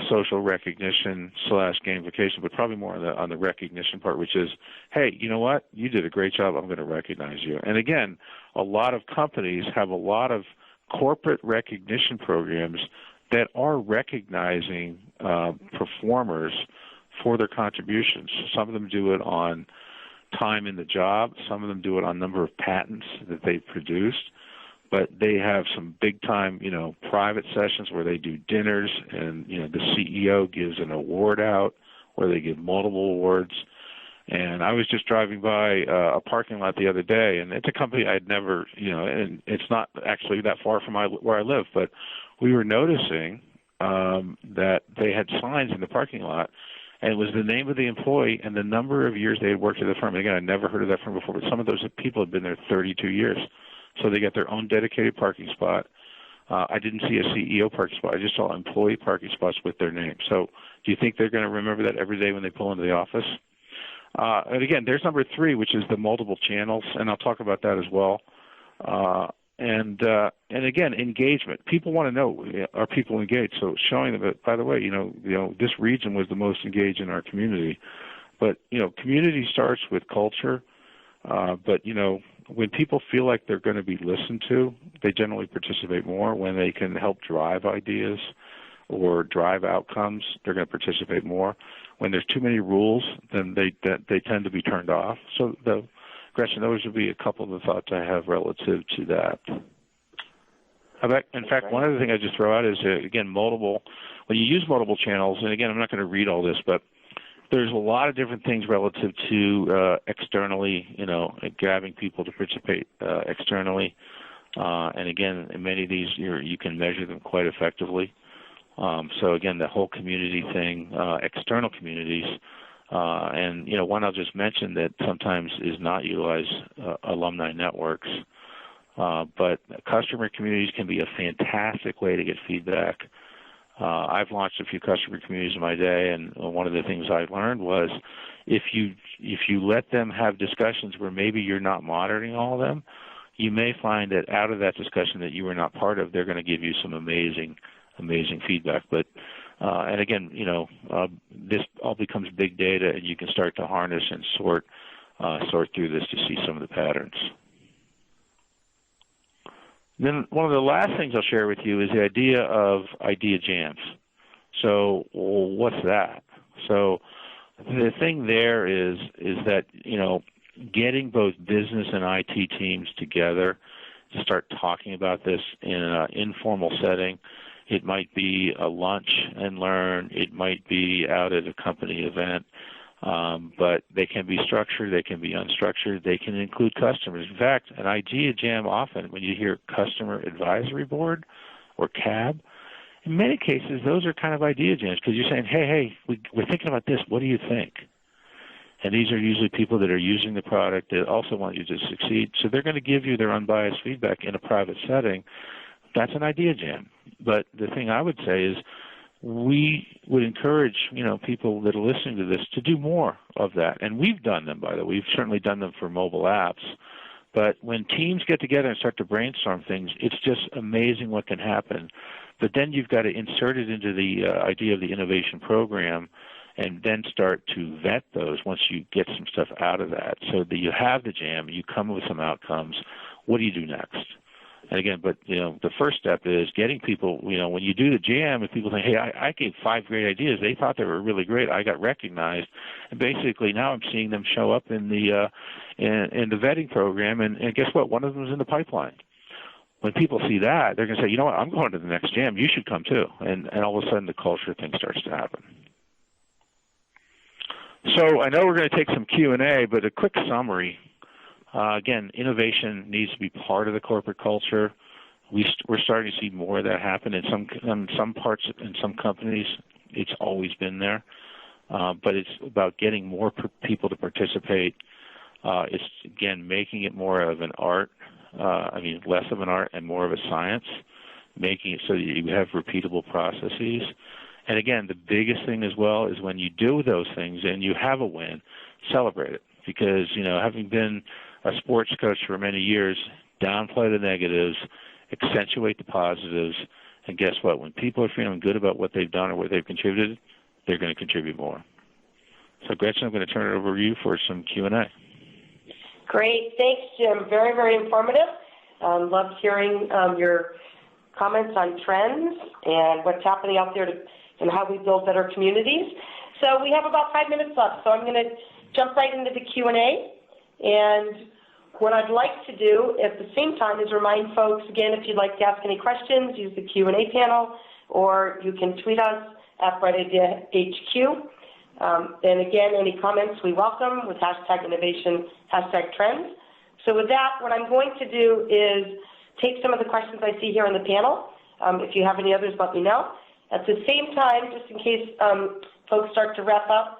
social recognition / gamification, but probably more on the recognition part, which is, hey, you know what? You did a great job. I'm going to recognize you. And again, a lot of companies have a lot of corporate recognition programs that are recognizing performers for their contributions. Some of them do it on time in the job. Some of them do it on number of patents that they've produced. But they have some big-time, private sessions where they do dinners, and, the CEO gives an award out, where they give multiple awards. And I was just driving by a parking lot the other day, and it's a company I'd never, and it's not actually that far from where I live, but we were noticing that they had signs in the parking lot, and it was the name of the employee and the number of years they had worked at the firm. And again, I'd never heard of that firm before, but some of those people had been there 32 years. So they got their own dedicated parking spot. I didn't see a CEO parking spot. I just saw employee parking spots with their name. So do you think they're going to remember that every day when they pull into the office? And again, there's number 3, which is the multiple channels, and I'll talk about that as well. And again, engagement. People want to know, are people engaged? So showing them that, by the way, this region was the most engaged in our community. But, community starts with culture. But, when people feel like they're going to be listened to, they generally participate more. When they can help drive ideas or drive outcomes, they're going to participate more. When there's too many rules, then they tend to be turned off. So, Gretchen, those would be a couple of the thoughts I have relative to that. In fact, one other thing I just throw out is, again, when you use multiple channels, and again, I'm not going to read all this, but there's a lot of different things relative to externally, grabbing people to participate externally. And again, in many of these, you can measure them quite effectively. So again, the whole community thing, external communities, and one I'll just mention that sometimes is not utilized, alumni networks. But customer communities can be a fantastic way to get feedback. I've launched a few customer communities in my day, and one of the things I learned was if you let them have discussions where maybe you're not monitoring all of them, you may find that out of that discussion that you were not part of, they're going to give you some amazing feedback. But and again, this all becomes big data, and you can start to harness and sort through this to see some of the patterns. Then one of the last things I'll share with you is the idea of idea jams. So what's that? So the thing there is that, getting both business and IT teams together to start talking about this in an informal setting. It might be a lunch and learn. It might be out at a company event. But they can be structured, they can be unstructured, they can include customers. In fact, an idea jam often, when you hear Customer Advisory Board or CAB, in many cases, those are kind of idea jams because you're saying, hey, we're thinking about this. What do you think? And these are usually people that are using the product that also want you to succeed. So they're going to give you their unbiased feedback in a private setting. That's an idea jam. But the thing I would say is we would encourage, people that are listening to this to do more of that. And we've done them, by the way. We've certainly done them for mobile apps. But when teams get together and start to brainstorm things, it's just amazing what can happen. But then you've got to insert it into the idea of the innovation program and then start to vet those once you get some stuff out of that. So that you have the jam, you come up with some outcomes. What do you do next? And again, but the first step is getting people. When you do the jam, if people think, "Hey, I gave 5 great ideas. They thought they were really great. I got recognized," and basically now I'm seeing them show up in the vetting program. And guess what? One of them is in the pipeline. When people see that, they're going to say, "You know what? I'm going to the next jam. You should come too." And all of a sudden, the culture thing starts to happen. So I know we're going to take some Q&A, but a quick summary. Again, innovation needs to be part of the corporate culture. We're starting to see more of that happen in some parts, in some companies. It's always been there, but it's about getting more people to participate. It's, again, making it more of an art. Less of an art and more of a science, making it so that you have repeatable processes. And again, the biggest thing as well is when you do those things and you have a win, celebrate it. Because, having been a sports coach for many years, downplay the negatives, accentuate the positives, and guess what? When people are feeling good about what they've done or what they've contributed, they're going to contribute more. So, Gretchen, I'm going to turn it over to you for some Q&A. Great. Thanks, Jim. Very, very informative. Loved hearing your comments on trends and what's happening out there and how we build better communities. So we have about 5 minutes left, so I'm going to jump right into the Q&A. And what I'd like to do at the same time is remind folks, again, if you'd like to ask any questions, use the Q&A panel, or you can tweet us at BrightIdeaHQ. And again, any comments we welcome with #innovation, #trends. So with that, what I'm going to do is take some of the questions I see here on the panel. If you have any others, let me know. At the same time, just in case folks start to wrap up,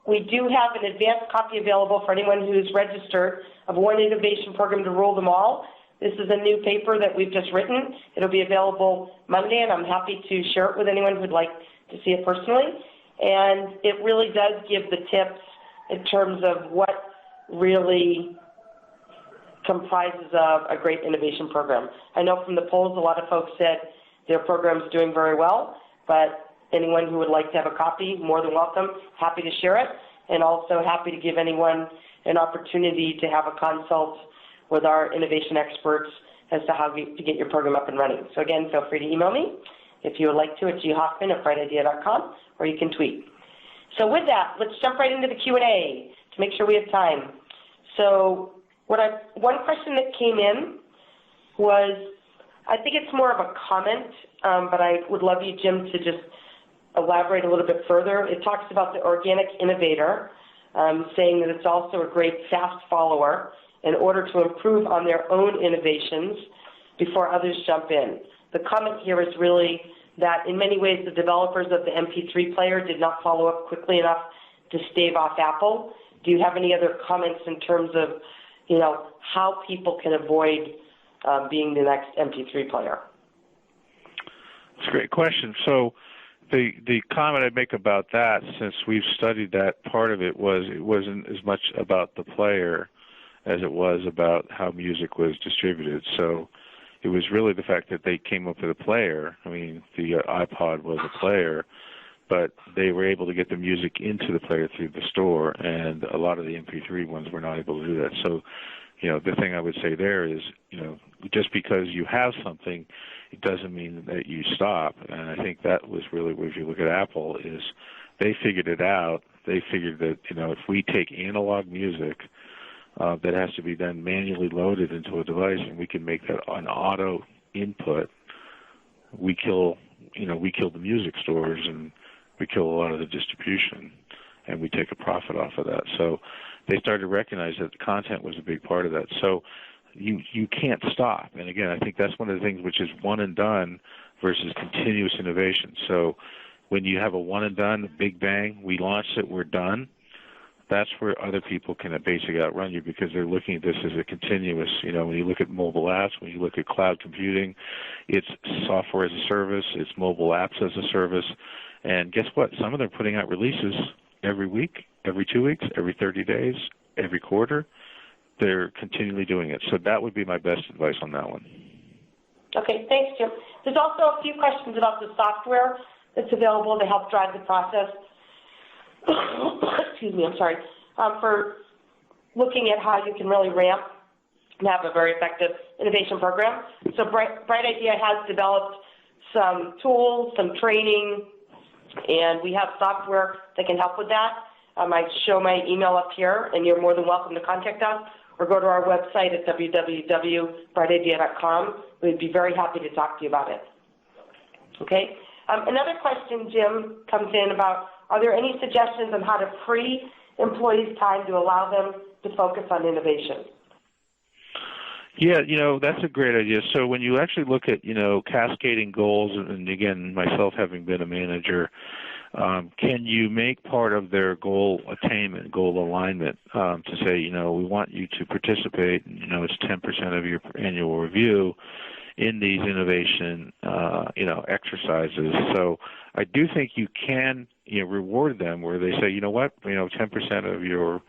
we do have an advanced copy available for anyone who's registered of One Innovation Program to Rule Them All. This is a new paper that we've just written. It'll be available Monday, and I'm happy to share it with anyone who'd like to see it personally. And it really does give the tips in terms of what really comprises of a great innovation program. I know from the polls, a lot of folks said their program's doing very well, but anyone who would like to have a copy, more than welcome, happy to share it, and also happy to give anyone an opportunity to have a consult with our innovation experts as to how to get your program up and running. So again, feel free to email me if you would like to at ghoffman@brightidea.com, or you can tweet. So with that, let's jump right into the Q&A to make sure we have time. So one question that came in was, I think it's more of a comment, but I would love you, Jim, to just elaborate a little bit further. It talks about the organic innovator, saying that it's also a great fast follower in order to improve on their own innovations before others jump in. The comment here is really that in many ways the developers of the MP3 player did not follow up quickly enough to stave off Apple. Do you have any other comments in terms of, how people can avoid being the next MP3 player? That's a great question. So the comment I'd make about that, since we've studied that, part of it wasn't as much about the player as it was about how music was distributed. So it was really the fact that they came up with a player. I mean, the iPod was a player, but they were able to get the music into the player through the store, and a lot of the MP3 ones were not able to do that. So, the thing I would say there is, just because you have something, it doesn't mean that you stop. And I think that was really, if you look at Apple, is they figured it out. They figured that, if we take analog music that has to be then manually loaded into a device, and we can make that an auto input, we kill the music stores, and we kill a lot of the distribution, and we take a profit off of that. So they started to recognize that the content was a big part of that. So you can't stop. And again, I think that's one of the things which is one and done versus continuous innovation. So when you have a one and done, big bang, we launched it, we're done, that's where other people can basically outrun you because they're looking at this as a continuous, when you look at mobile apps, when you look at cloud computing, it's software as a service, it's mobile apps as a service, and guess what? Some of them are putting out releases every week, every 2 weeks, every 30 days, every quarter. They're continually doing it. So that would be my best advice on that one. Okay, thanks, Jim. There's also a few questions about the software that's available to help drive the process. Excuse me, I'm sorry. For looking at how you can really ramp and have a very effective innovation program. So Bright Idea has developed some tools, some training, and we have software that can help with that. I show my email up here, and you're more than welcome to contact us or go to our website at www.brightidea.com. We'd be very happy to talk to you about it. Okay. Another question, Jim, comes in about, are there any suggestions on how to free employees' time to allow them to focus on innovation? Yeah, that's a great idea. So when you actually look at, cascading goals, and again, myself having been a manager, can you make part of their goal attainment, goal alignment, to say, we want you to participate, it's 10% of your annual review in these innovation, exercises. So I do think you can, reward them where they say, 10% of your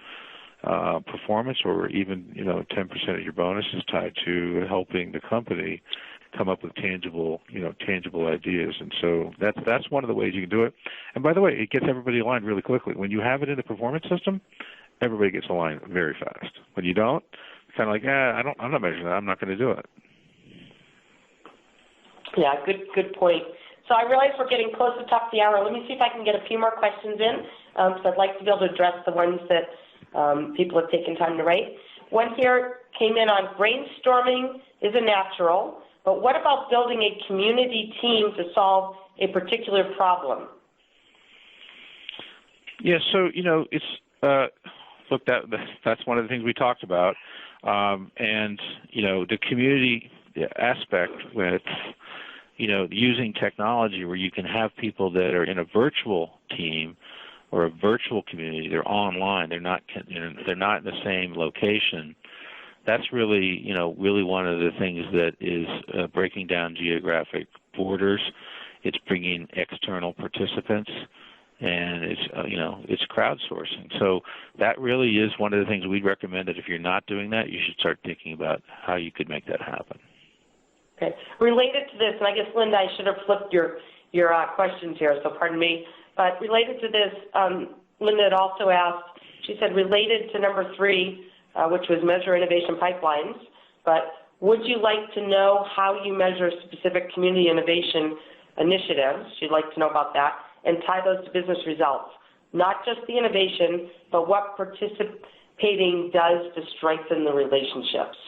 performance or even, 10% of your bonus is tied to helping the company come up with tangible ideas. And so that's one of the ways you can do it. And by the way, it gets everybody aligned really quickly. When you have it in the performance system, everybody gets aligned very fast. When you don't, it's kind of like, I'm not measuring that. I'm not going to do it. Yeah, good point. So I realize we're getting close to top of the hour. Let me see if I can get a few more questions in, because I'd like to be able to address the ones that people have taken time to write. One here came in on brainstorming is a natural, but what about building a community team to solve a particular problem? Yeah, so, it's, look, that's one of the things we talked about. And, the community aspect with, using technology where you can have people that are in a virtual team or a virtual community, they're online, they're not in the same location. That's really, really one of the things that is breaking down geographic borders. It's bringing external participants, and it's crowdsourcing. So that really is one of the things we'd recommend, that if you're not doing that, you should start thinking about how you could make that happen. Okay. Related to this, and I guess, Linda, I should have flipped your questions here, so pardon me. But related to this, Linda had also asked, she said, related to number 3, which was measure innovation pipelines, but would you like to know how you measure specific community innovation initiatives? She'd like to know about that, and tie those to business results. Not just the innovation, but what participating does to strengthen the relationships.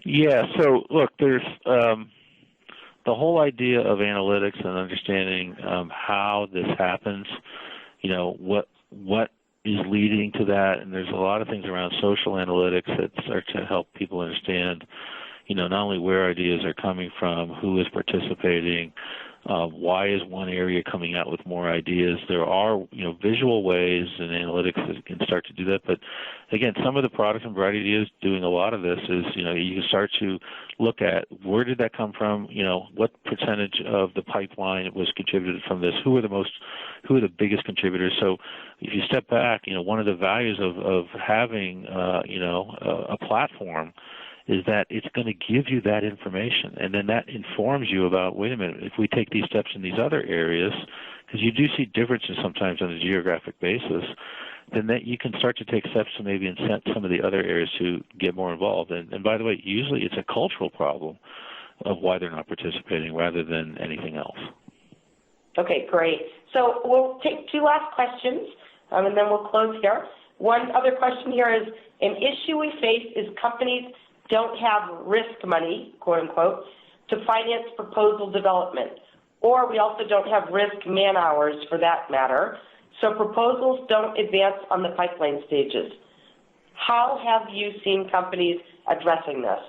Yeah, so look, there's the whole idea of analytics and understanding how this happens, what is leading to that, and there's a lot of things around social analytics that start to help people understand, not only where ideas are coming from, who is participating, why is one area coming out with more ideas. There are, visual ways and analytics that can start to do that. But again, some of the products and Bright Ideas doing a lot of this is, you can start to look at where did that come from, what percentage of the pipeline was contributed from this, who are the biggest contributors. So if you step back, one of the values of having, a platform is that it's going to give you that information, and then that informs you about, wait a minute, if we take these steps in these other areas, because you do see differences sometimes on a geographic basis, then that you can start to take steps to maybe incent some of the other areas to get more involved. And by the way, usually it's a cultural problem of why they're not participating rather than anything else. Okay, great. So we'll take 2 last questions, and then we'll close here. One other question here is, an issue we face is companies don't have risk money, quote unquote, to finance proposal development. Or we also don't have risk man hours for that matter. So proposals don't advance on the pipeline stages. How have you seen companies addressing this?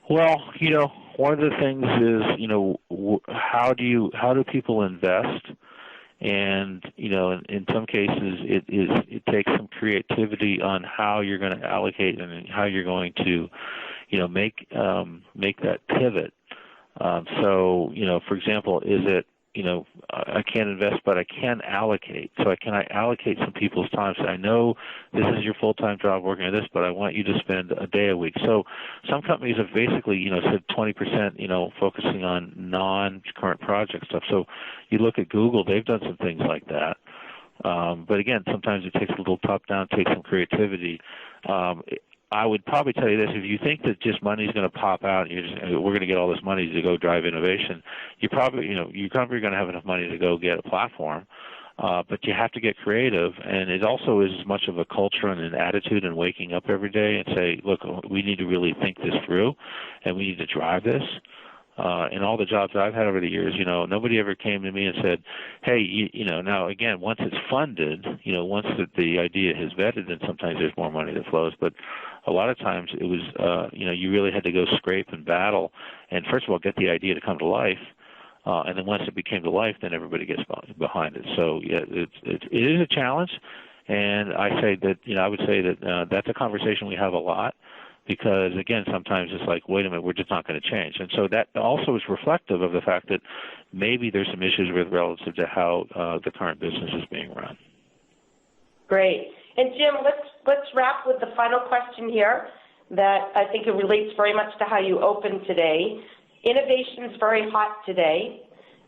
Well, one of the things is, how do people invest And in some cases, it takes some creativity on how you're going to allocate and how you're going to, make that pivot. So, for example, is it, I can't invest, but I can allocate. So can I allocate some people's time? So I know this is your full-time job working on this, but I want you to spend a day a week. So some companies have basically, said 20%, focusing on non-current project stuff. So you look at Google, they've done some things like that. But again, sometimes it takes a little top-down, takes some creativity. I would probably tell you this: if you think that just money is going to pop out, and we're going to get all this money to go drive innovation, you're probably going to have enough money to go get a platform. But you have to get creative, and it also is as much of a culture and an attitude and waking up every day and say, look, we need to really think this through, and we need to drive this. In all the jobs I've had over the years, nobody ever came to me and said, hey, now again, once it's funded, once the idea is vetted, then sometimes there's more money that flows. But a lot of times it was, you really had to go scrape and battle, and first of all, get the idea to come to life. And then once it became to life, then everybody gets behind it. So yeah, it is a challenge, and I say that I would say that that's a conversation we have a lot, because again, sometimes it's like, wait a minute, we're just not going to change. And so that also is reflective of the fact that maybe there's some issues with relative to how the current business is being run. Great. And Jim, let's wrap with the final question here that I think it relates very much to how you opened today. Innovation is very hot today.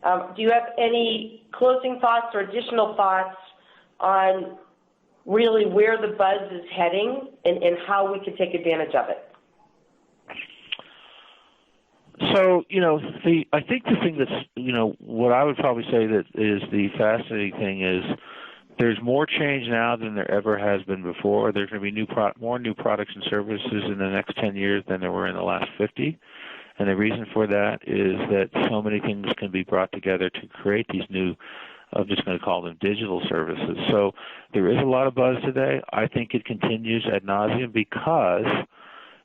Do you have any closing thoughts or additional thoughts on really where the buzz is heading and how we could take advantage of it? So, I think the thing that's, what I would probably say that is the fascinating thing is there's more change now than there ever has been before. There's going to be more new products and services in the next 10 years than there were in the last 50. And the reason for that is that so many things can be brought together to create these new, I'm just going to call them digital services. So there is a lot of buzz today. I think it continues ad nauseum because,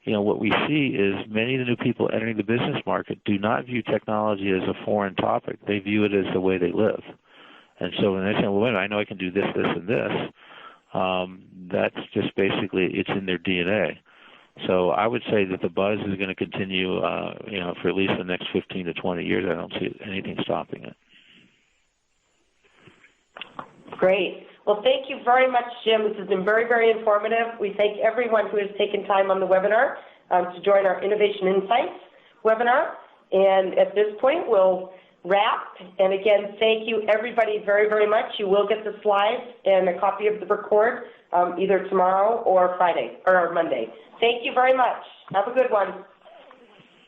what we see is many of the new people entering the business market do not view technology as a foreign topic. They view it as the way they live. And so when they say, well, wait a minute, I know I can do this, this, and this, that's just basically, it's in their DNA. So I would say that the buzz is going to continue, for at least the next 15 to 20 years. I don't see anything stopping it. Great. Well, thank you very much, Jim. This has been very, very informative. We thank everyone who has taken time on the webinar to join our Innovation Insights webinar. And at this point, we'll wrap. And again, thank you, everybody, very, very much. You will get the slides and a copy of the record either tomorrow or Friday or Monday. Thank you very much. Have a good one.